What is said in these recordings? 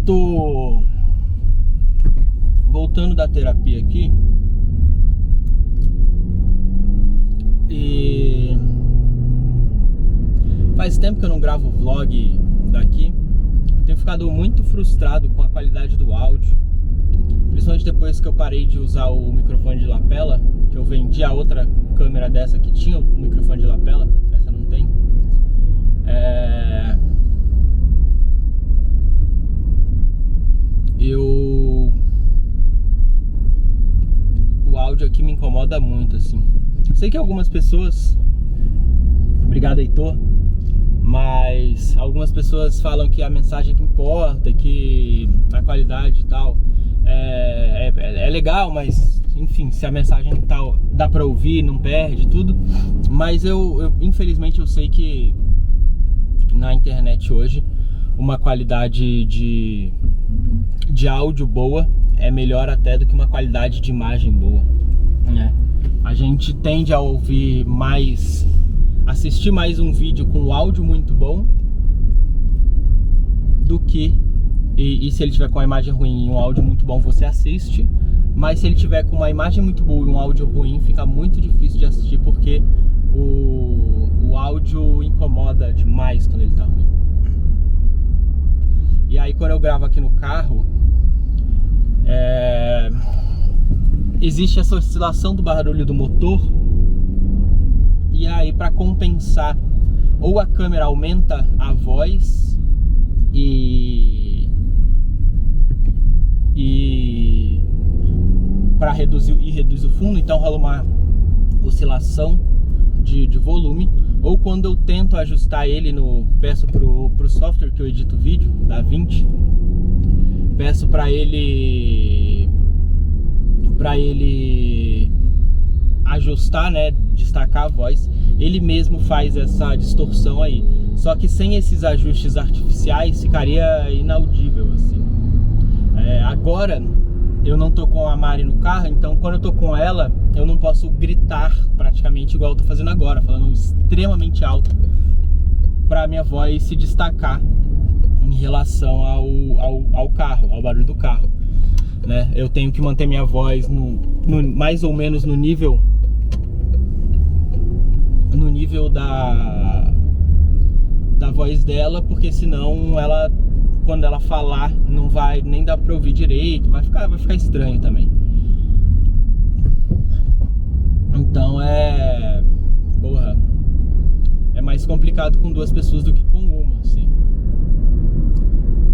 tô voltando da terapia aqui e faz tempo que eu não gravo vlog daqui. Eu tenho ficado muito frustrado com a qualidade do áudio, principalmente depois que eu parei de usar o microfone de lapela, que eu vendi a outra câmera dessa que tinha o microfone de lapela, essa não tem. O áudio aqui me incomoda muito, assim. Sei que algumas pessoas, obrigado, Heitor, mas algumas pessoas falam que a mensagem que importa, que a qualidade e tal é legal, mas enfim, se a mensagem tal dá pra ouvir, não perde tudo. Mas eu infelizmente eu sei que na internet hoje uma qualidade de áudio boa é melhor até do que uma qualidade de imagem boa, né? A gente tende a ouvir mais, assistir mais um vídeo com áudio muito bom do que, e se ele tiver com uma imagem ruim e um áudio muito bom, você assiste. Mas se ele tiver com uma imagem muito boa e um áudio ruim, fica muito difícil de assistir, porque o áudio incomoda demais quando ele tá ruim. E aí quando eu gravo aqui no carro, existe essa oscilação do barulho do motor. E aí, para compensar, ou a câmera aumenta a voz e para reduz o fundo, então rola uma oscilação de volume. Ou quando eu tento ajustar ele, peço pro software que eu edito vídeo, DaVinci, peço para ele ajustar, né, destacar a voz, ele mesmo faz essa distorção aí. Só que sem esses ajustes artificiais ficaria inaudível, assim. Agora eu não tô com a Mari no carro, então quando eu tô com ela eu não posso gritar praticamente igual eu tô fazendo agora, falando extremamente alto, pra minha voz se destacar em relação ao carro, ao barulho do carro, né? Eu tenho que manter minha voz mais ou menos no nível da voz dela, porque senão ela, quando ela falar, não vai nem dar pra ouvir direito, vai ficar estranho também. Então é mais complicado com duas pessoas do que com uma, assim.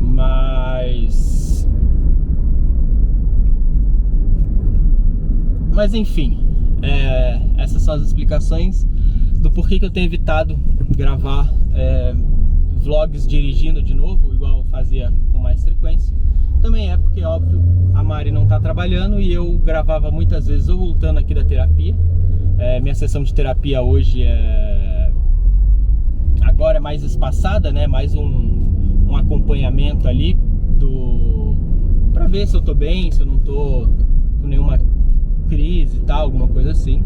Mas enfim, essas são as explicações do porquê que eu tenho evitado gravar vlogs dirigindo de novo, igual eu fazia com mais frequência. Também é porque, óbvio, a Mari não tá trabalhando e eu gravava muitas vezes ou voltando aqui da terapia. Minha sessão de terapia hoje agora é mais espaçada, né? Mais um acompanhamento ali pra ver se eu tô bem, se eu não tô com nenhuma crise e tal, alguma coisa assim.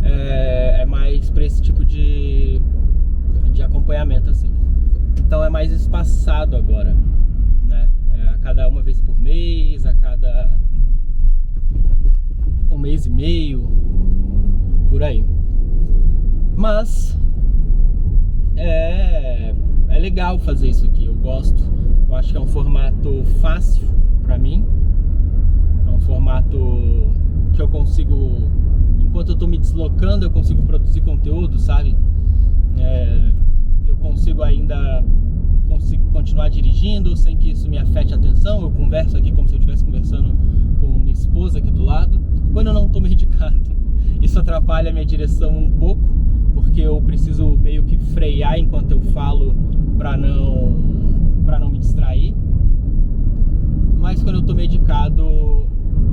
É mais pra esse tipo de acompanhamento, assim. Então é mais espaçado agora, né? A cada uma vez por mês, a cada um mês e meio, por aí. Mas é legal fazer isso aqui, eu gosto. Eu acho que é um formato fácil pra mim. É um formato que eu consigo, enquanto eu tô me deslocando, eu consigo produzir conteúdo, sabe? Eu consigo continuar dirigindo sem que isso me afete a atenção. Eu converso aqui como se eu estivesse conversando com minha esposa aqui do lado, quando eu não tô medicado. Isso atrapalha a minha direção um pouco, porque eu preciso meio que frear enquanto eu falo pra não me distrair. Mas quando eu tô medicado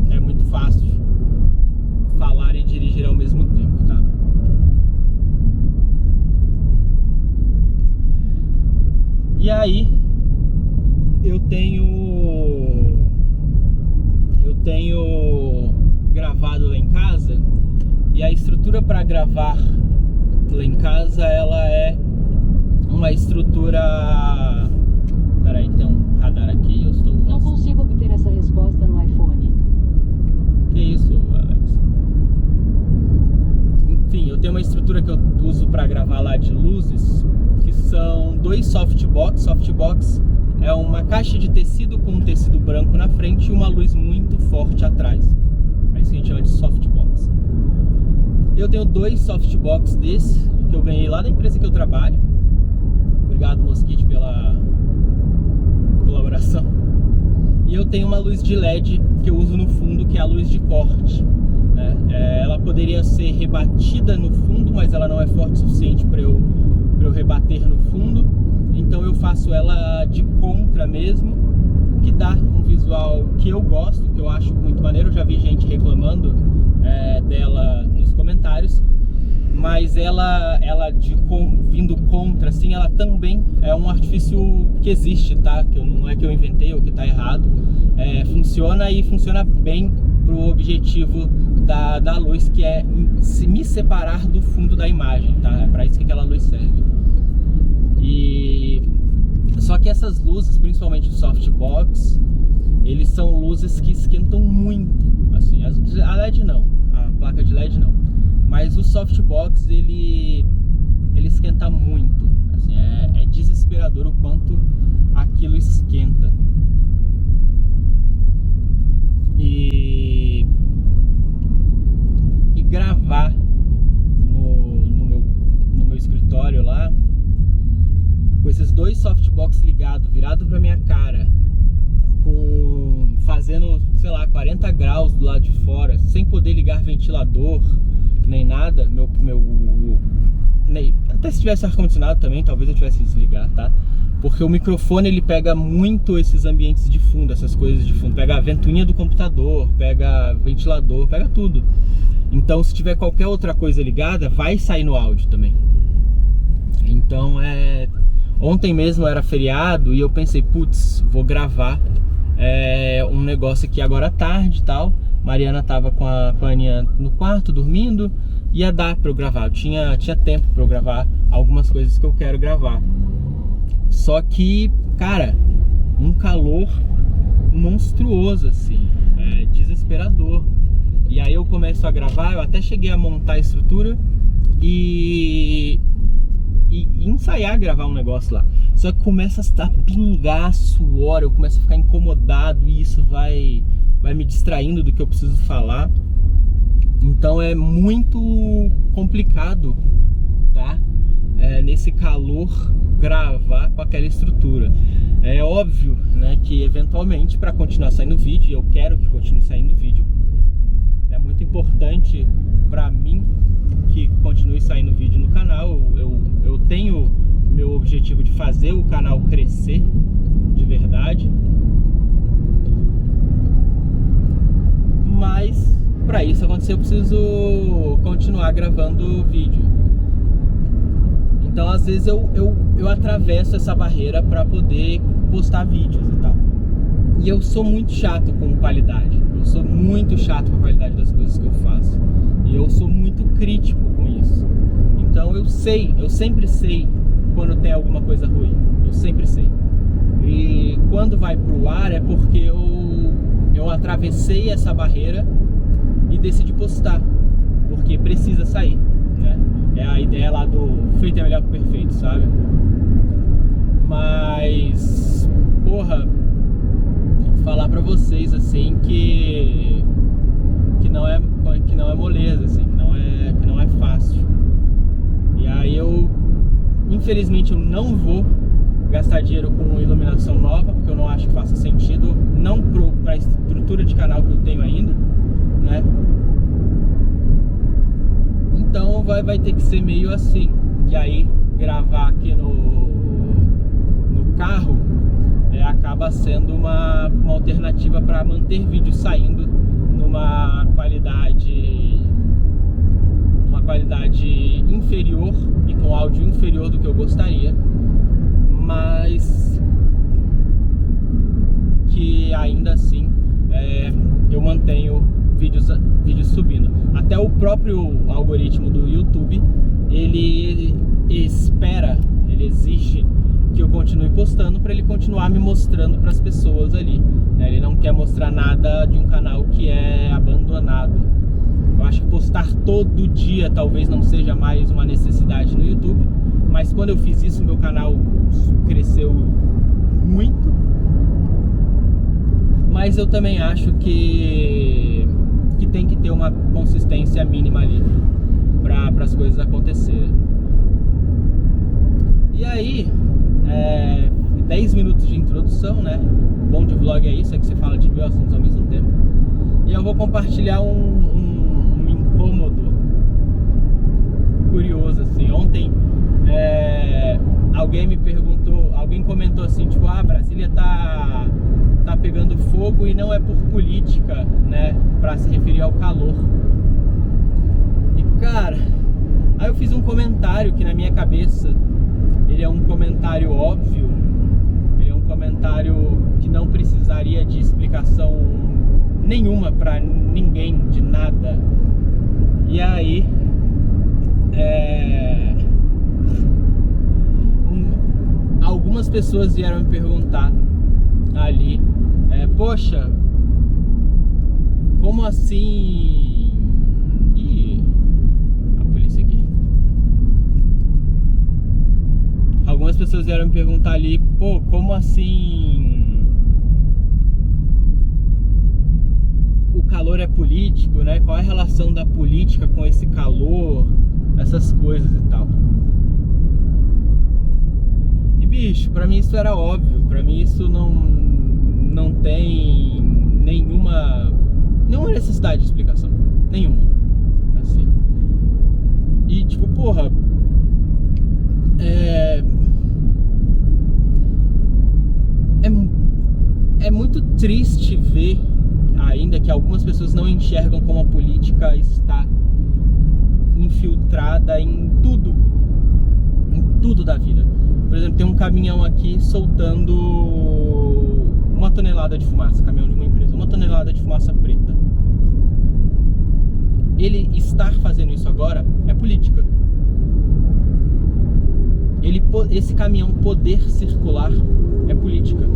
é muito fácil falar e dirigir ao mesmo tempo, tá? E aí eu tenho gravado lá em casa, e a estrutura para gravar lá em casa, ela é uma estrutura... Peraí, que tem um radar aqui, eu estou softbox. Softbox é uma caixa de tecido com um tecido branco na frente e uma luz muito forte atrás. É isso que a gente chama de softbox. Eu tenho 2 softbox desse que eu ganhei lá da empresa que eu trabalho. Obrigado, Mosquite, pela colaboração. E eu tenho uma luz de LED que eu uso no fundo, que é a luz de corte, né? Ela poderia ser rebatida no fundo, mas ela não é forte o suficiente para eu rebater no fundo. Então eu faço ela de contra mesmo, que dá um visual que eu gosto, que eu acho muito maneiro. Eu já vi gente reclamando dela nos comentários, mas ela vindo contra, assim, ela também é um artifício que existe, tá? Que não é que eu inventei ou que tá errado. Funciona e funciona bem pro objetivo da luz, que é me separar do fundo da imagem, tá? É para isso que aquela luz serve. Só que essas luzes, principalmente o softbox, eles são luzes que esquentam muito, assim. A LED não, a placa de LED não, mas o softbox ele esquenta muito, assim, é desesperador o quanto aquilo esquenta. E gravar no meu escritório lá, com esses 2 softbox ligados, virado pra minha cara, fazendo, sei lá, 40 graus do lado de fora, sem poder ligar ventilador nem nada, até se tivesse ar-condicionado também, talvez eu tivesse que desligar, tá? Porque o microfone ele pega muito esses ambientes de fundo, essas coisas de fundo, pega a ventoinha do computador, pega ventilador, pega tudo. Então se tiver qualquer outra coisa ligada, vai sair no áudio também. Então ontem mesmo era feriado e eu pensei, putz, vou gravar um negócio aqui agora à tarde e tal. Mariana tava com a Aninha no quarto dormindo, ia dar pra eu gravar, eu tinha tempo pra eu gravar algumas coisas que eu quero gravar. Só que, cara, um calor monstruoso, assim, desesperador. E aí eu começo a gravar, eu até cheguei a montar a estrutura e ensaiar gravar um negócio lá. Só que começa a pingar suor, eu começo a ficar incomodado e isso vai me distraindo do que eu preciso falar. Então é muito complicado, tá? Nesse calor gravar com aquela estrutura. É óbvio, né, que eventualmente para continuar saindo vídeo, e eu quero que continue saindo vídeo, é muito importante para mim que continue saindo vídeo no canal. Eu tenho meu objetivo de fazer o canal crescer de verdade, mas para isso acontecer eu preciso continuar gravando vídeo. Então às vezes eu atravesso essa barreira para poder postar vídeos e tal. E eu sou muito chato com qualidade. Eu sou muito chato com a qualidade das coisas que eu faço. E eu sou muito crítico com isso. Então eu sempre sei quando tem alguma coisa ruim. Eu sempre sei. E quando vai pro ar é porque eu atravessei essa barreira e decidi postar. Porque precisa sair, né? É a ideia lá do feito é melhor que perfeito, sabe? Mas, porra, falar pra vocês assim que não é moleza, assim, que não é fácil. E aí infelizmente eu não vou gastar dinheiro com iluminação nova, porque eu não acho que faça sentido, não pra estrutura de canal que eu tenho ainda, né? Então vai ter que ser meio assim. E aí gravar aqui no carro acaba sendo uma alternativa para manter vídeo saindo numa qualidade inferior e com áudio inferior do que eu gostaria, mas que ainda assim eu mantenho vídeos subindo. Até o próprio algoritmo do YouTube ele exige que eu continue postando para ele continuar me mostrando para as pessoas ali, né? Ele não quer mostrar nada de um canal que é abandonado. Eu acho que postar todo dia talvez não seja mais uma necessidade no YouTube, mas quando eu fiz isso, meu canal cresceu muito. Mas eu também acho que tem que ter uma consistência mínima ali para as coisas acontecerem. E aí, 10 minutos de introdução, né? O bom de vlog é isso, é que você fala de 1000 assuntos ao mesmo tempo. E eu vou compartilhar um incômodo curioso, assim. Ontem, alguém comentou assim, tipo, Brasília tá pegando fogo e não é por política, né? Pra se referir ao calor. E, cara, aí eu fiz um comentário que na minha cabeça ele é um comentário óbvio, ele é um comentário que não precisaria de explicação nenhuma pra ninguém, de nada. E aí, algumas pessoas vieram me perguntar ali, poxa, como assim? Ih, a polícia aqui. Algumas pessoas vieram me perguntar ali, pô, como assim o calor é político, né? Qual é a relação da política com esse calor, essas coisas e tal. E bicho, pra mim isso era óbvio, pra mim isso não tem nenhuma necessidade de explicação, nenhuma, assim. E tipo, porra, é muito triste ver ainda que algumas pessoas não enxergam como a política está infiltrada em tudo da vida. Por exemplo, tem um caminhão aqui soltando 1 tonelada de fumaça, caminhão de uma empresa, 1 tonelada de fumaça preta. Ele estar fazendo isso agora é política. Esse caminhão poder circular é política.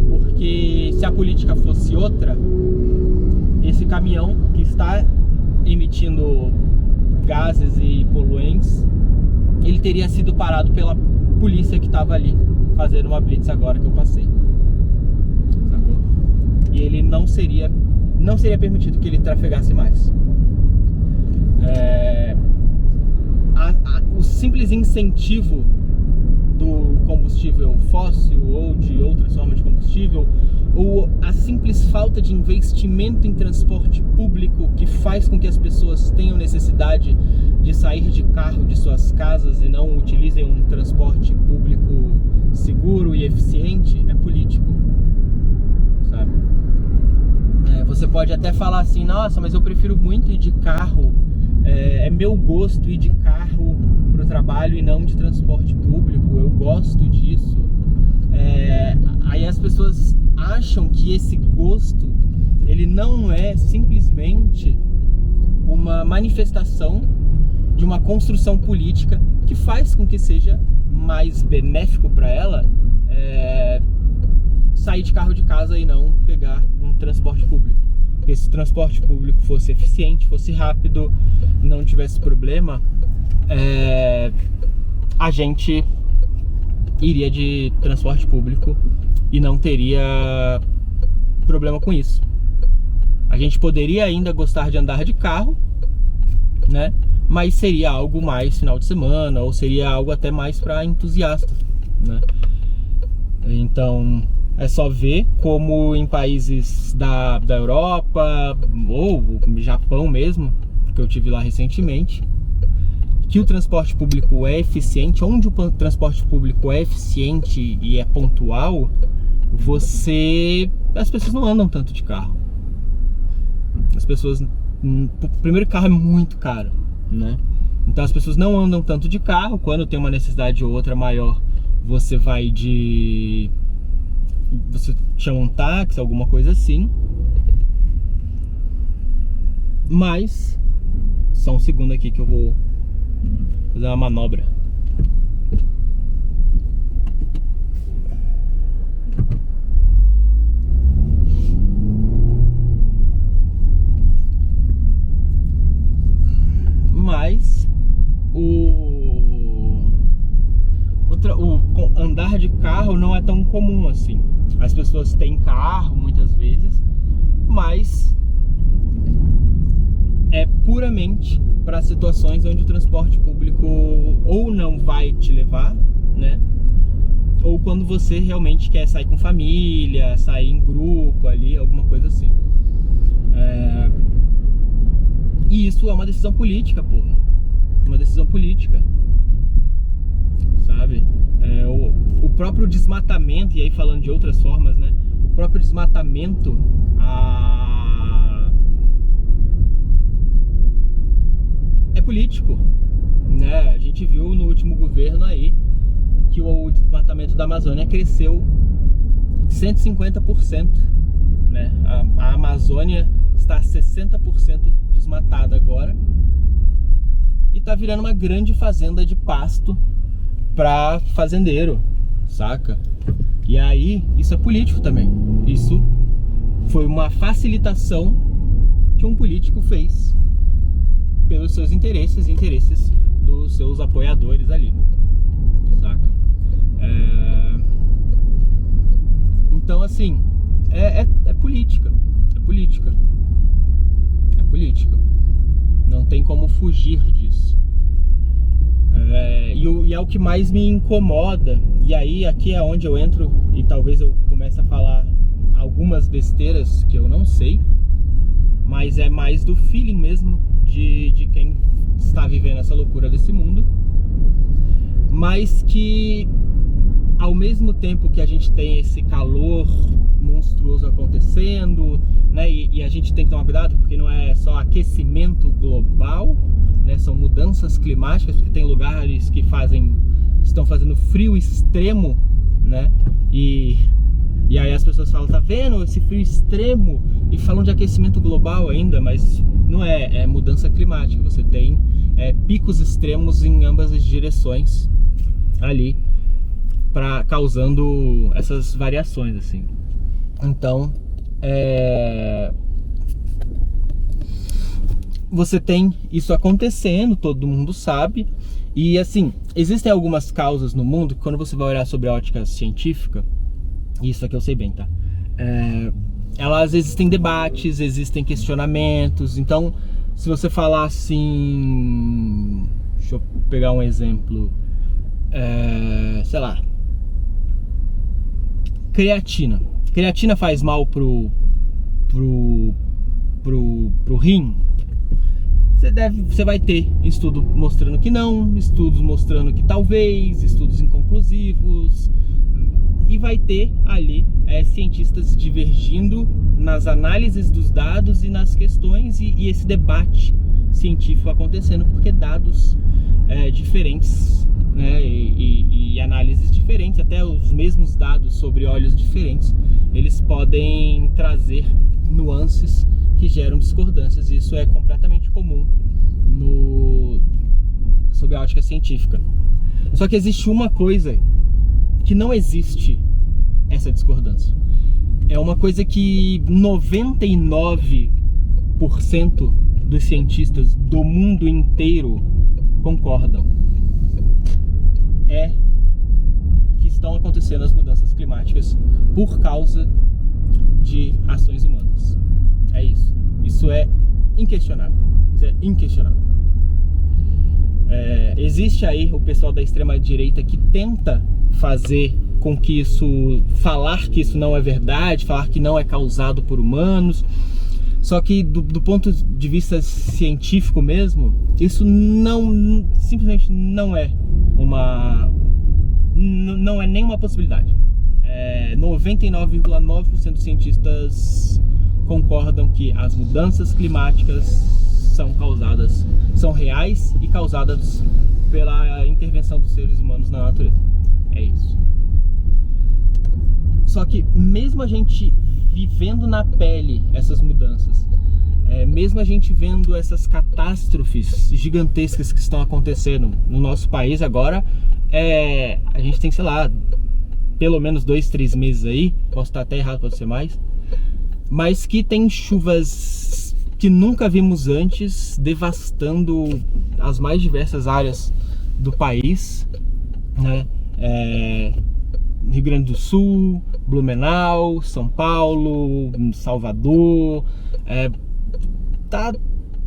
Porque se a política fosse outra, esse caminhão que está emitindo gases e poluentes, ele teria sido parado pela polícia que estava ali fazendo uma blitz agora que eu passei. Sacou? E ele não seria permitido que ele trafegasse mais. O simples incentivo do combustível fóssil ou de outras formas de combustível, ou a simples falta de investimento em transporte público que faz com que as pessoas tenham necessidade de sair de carro de suas casas e não utilizem um transporte público seguro e eficiente, é político, sabe? Você pode até falar assim, nossa, mas eu prefiro muito ir de carro, é meu gosto ir de carro pro trabalho e não de transporte público, eu gosto disso. Aí as pessoas acham que esse gosto, ele não é simplesmente uma manifestação de uma construção política que faz com que seja mais benéfico para ela sair de carro de casa e não pegar um transporte público. Porque se o transporte público fosse eficiente, fosse rápido, não tivesse problema, a gente iria de transporte público e não teria problema com isso. A gente poderia ainda gostar de andar de carro, né? Mas seria algo mais final de semana, ou seria algo até mais para entusiasta, né? Então é só ver como em países da Europa ou Japão mesmo, que eu tive lá recentemente, que o transporte público é eficiente. Onde o transporte público é eficiente e é pontual, as pessoas não andam tanto de carro. As pessoas, primeiro, carro é muito caro, né? Então as pessoas não andam tanto de carro. Quando tem uma necessidade ou outra maior, você chama um táxi, alguma coisa assim. Mas só um segundo aqui que eu vou fazer uma manobra. Mas comum, assim. As pessoas têm carro muitas vezes, mas é puramente para situações onde o transporte público ou não vai te levar, né? Ou quando você realmente quer sair com família, sair em grupo ali, alguma coisa assim. E isso é uma decisão política, porra. Uma decisão política, sabe? O próprio desmatamento, e aí falando de outras formas, né? O próprio desmatamento, é político, né? A gente viu no último governo aí que o desmatamento da Amazônia cresceu 150%, né? A Amazônia está 60% desmatada agora e tá virando uma grande fazenda de pasto para fazendeiro, saca? E aí, isso é político também. Isso foi uma facilitação que um político fez pelos seus interesses dos seus apoiadores ali, saca? Então, assim, é política. É política. É política. Não tem como fugir disso. E é o que mais me incomoda. E aí, aqui é onde eu entro e talvez eu comece a falar algumas besteiras que eu não sei, mas é mais do feeling mesmo de quem está vivendo essa loucura desse mundo. Mas que ao mesmo tempo que a gente tem esse calor monstruoso acontecendo, né, e a gente tem que tomar cuidado porque não é só aquecimento global, né, são mudanças climáticas, porque tem lugares que estão fazendo frio extremo, né, e aí as pessoas falam, tá vendo esse frio extremo? E falam de aquecimento global ainda, mas não é mudança climática. Você tem picos extremos em ambas as direções ali, causando essas variações, assim. Então, você tem isso acontecendo, todo mundo sabe. E assim, existem algumas causas no mundo que, quando você vai olhar sobre a ótica científica, isso aqui eu sei bem, tá? Elas existem debates, existem questionamentos. Então, se você falar assim, deixa eu pegar um exemplo, sei lá, creatina. Creatina faz mal pro rim? Você vai ter estudo mostrando que não, estudos mostrando que talvez, estudos inconclusivos, e vai ter ali cientistas divergindo nas análises dos dados e nas questões, e esse debate científico acontecendo porque dados diferentes, né, e análises diferentes, até os mesmos dados sobre óleos diferentes, eles podem trazer nuances que geram discordâncias. Isso é completamente comum sob a ótica científica. Só que existe uma coisa que não existe essa discordância. É uma coisa que 99% dos cientistas do mundo inteiro concordam. É que estão acontecendo as mudanças climáticas por causa de ações humanas. É isso. Isso é inquestionável. Isso é inquestionável. Existe aí o pessoal da extrema direita que tenta fazer com que falar que isso não é verdade, falar que não é causado por humanos. Só que do ponto de vista científico mesmo, isso simplesmente não é nenhuma possibilidade. 99,9% dos cientistas concordam que as mudanças climáticas são reais e causadas pela intervenção dos seres humanos na natureza. É isso. Só que mesmo a gente vivendo na pele essas mudanças, mesmo a gente vendo essas catástrofes gigantescas que estão acontecendo no nosso país agora, a gente tem, sei lá, pelo menos 2-3 meses aí, posso estar até errado, pode ser mais, mas que tem chuvas que nunca vimos antes, devastando as mais diversas áreas do país, né? Rio Grande do Sul, Blumenau, São Paulo, Salvador.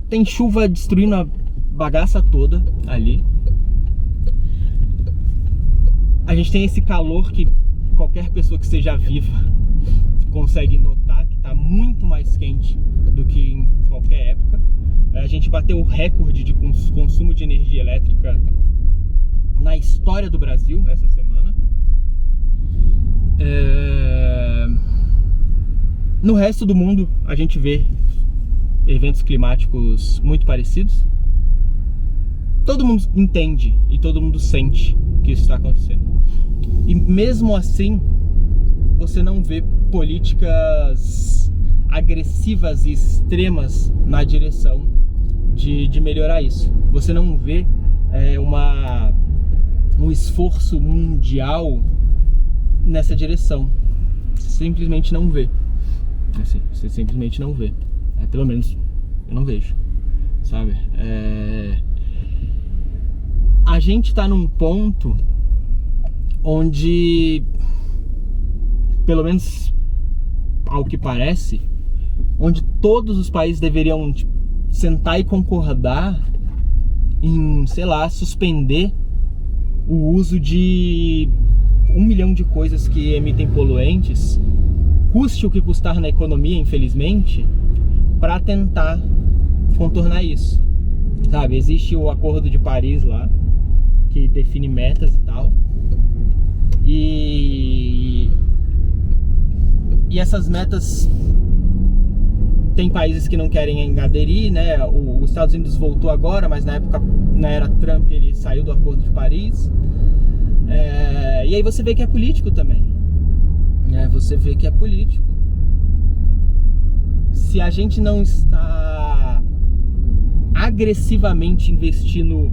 Tem chuva destruindo a bagaça toda ali. A gente tem esse calor que qualquer pessoa que esteja viva consegue notar que está muito mais quente do que em qualquer época. A gente bateu o recorde de consumo de energia elétrica na história do Brasil essa semana. No resto do mundo a gente vê eventos climáticos muito parecidos. Todo mundo entende e todo mundo sente que isso está acontecendo. E mesmo assim, você não vê políticas agressivas e extremas na direção de melhorar isso. Você não vê um esforço mundial nessa direção. Você simplesmente não vê. Assim, você simplesmente não vê. Pelo menos eu não vejo, sabe? A gente tá num ponto onde, pelo menos ao que parece, onde todos os países deveriam sentar e concordar em, sei lá, suspender o uso de 1 milhão de coisas que emitem poluentes, custe o que custar na economia, infelizmente, para tentar contornar isso, sabe? Existe o Acordo de Paris lá, que define metas e tal, e essas metas, tem países que não querem aderir, né? Os Estados Unidos voltou agora, mas na época, na era Trump, ele saiu do Acordo de Paris. E aí você vê que é político também, né? Você vê que é político. Se a gente não está agressivamente investindo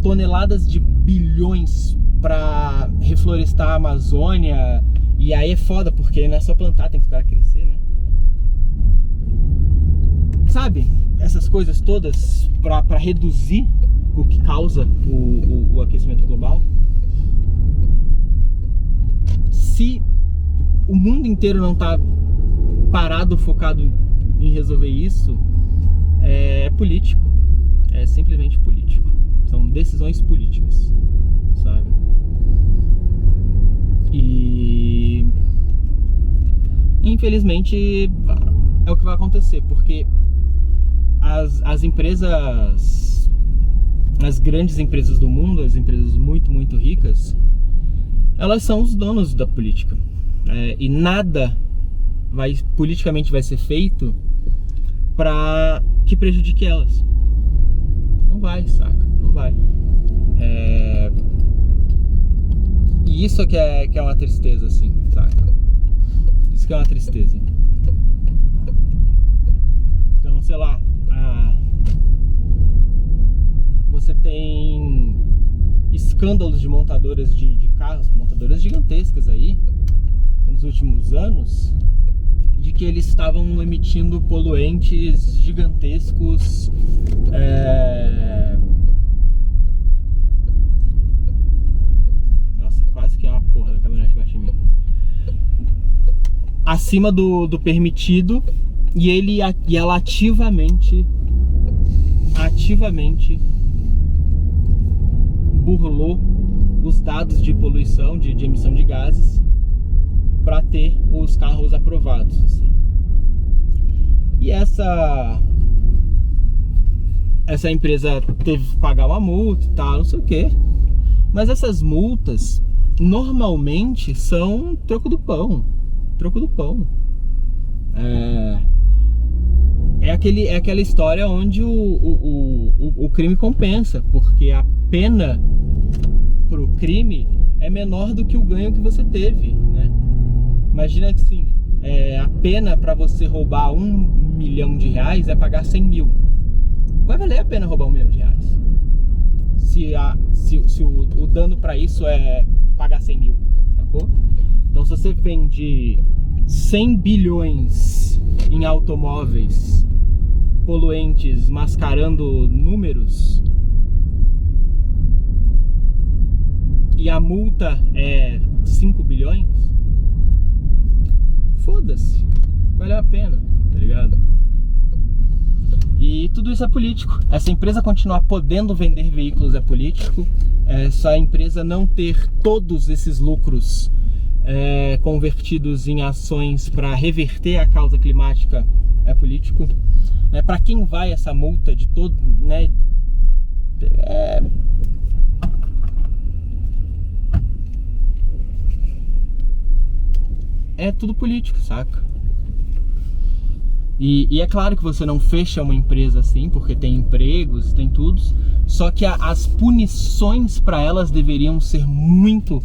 toneladas de bilhões para reflorestar a Amazônia, e aí é foda, porque não é só plantar, tem que esperar crescer, né? Sabe? Essas coisas todas para reduzir o que causa o aquecimento global. Se o mundo inteiro não tá parado, focado em resolver isso, é político. É simplesmente político. São decisões políticas, sabe? E infelizmente é o que vai acontecer, porque as empresas, as grandes empresas do mundo, as empresas muito, muito ricas, elas são os donos da política. E nada politicamente vai ser feito para que prejudique elas. Não vai, saca? Não vai. E isso que é uma tristeza, assim, saca? Isso que é uma tristeza. Então, sei lá, você tem escândalos de montadoras de carros, montadoras gigantescas aí, nos últimos anos, de que eles estavam emitindo poluentes gigantescos, nossa, quase que é uma porra da caminhonete bate em mim, acima do permitido, e ela ativamente burlou os dados de poluição, de emissão de gases, para ter os carros aprovados, assim. E essa empresa teve que pagar uma multa e tal, não sei o que. Mas essas multas normalmente são troco do pão. Troco do pão. É aquela história onde o crime compensa, porque a pena pro crime é menor do que o ganho que você teve, né? Imagina que assim, a pena para você roubar 1 milhão de reais é pagar 100 mil. Vai valer a pena roubar 1 milhão de reais se o dano para isso é pagar 100 mil, sacou? Então, se você vende 100 bilhões em automóveis poluentes mascarando números, e a multa é 5 bilhões, foda-se, valeu a pena, tá ligado? E tudo isso é político. Essa empresa continuar podendo vender veículos é político. Essa empresa não ter todos esses lucros convertidos em ações para reverter a causa climática é político. Para quem vai essa multa de todo, né? É tudo político, saca? E é claro que você não fecha uma empresa assim, porque tem empregos, tem tudo. Só que as punições para elas deveriam ser muito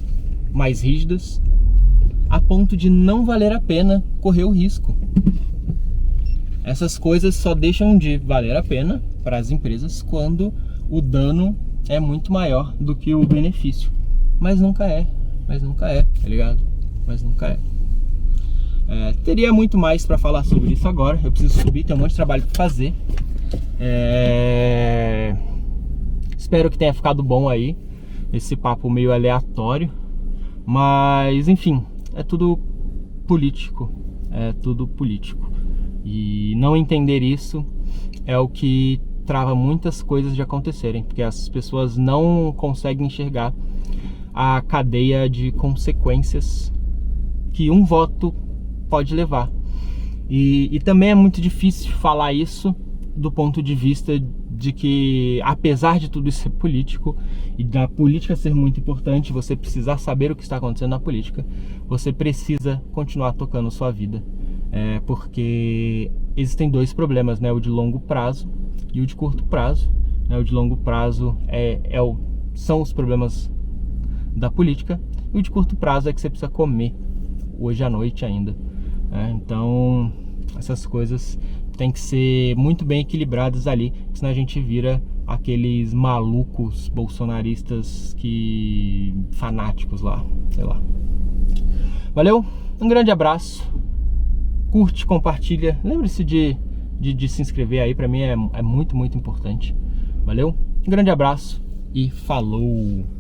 mais rígidas, a ponto de não valer a pena correr o risco. Essas coisas só deixam de valer a pena para as empresas quando o dano é muito maior do que o benefício. Mas nunca é, tá ligado? Mas nunca é. Teria muito mais para falar sobre isso agora. Eu preciso subir, tem um monte de trabalho para fazer. Espero que tenha ficado bom aí esse papo meio aleatório. Mas enfim, é tudo político. É tudo político. E não entender isso é o que trava muitas coisas de acontecerem, porque as pessoas não conseguem enxergar a cadeia de consequências que um voto pode levar. E também é muito difícil falar isso do ponto de vista de que, apesar de tudo isso ser político e da política ser muito importante, você precisar saber o que está acontecendo na política, você precisa continuar tocando sua vida. Porque existem dois problemas, né? O de longo prazo e o de curto prazo. O de longo prazo são os problemas da política, e o de curto prazo é que você precisa comer hoje à noite ainda. Então essas coisas têm que ser muito bem equilibradas ali, senão a gente vira aqueles malucos bolsonaristas fanáticos lá, sei lá. Valeu, um grande abraço, curte, compartilha, lembre-se de se inscrever aí, pra mim é muito, muito importante. Valeu, um grande abraço e falou!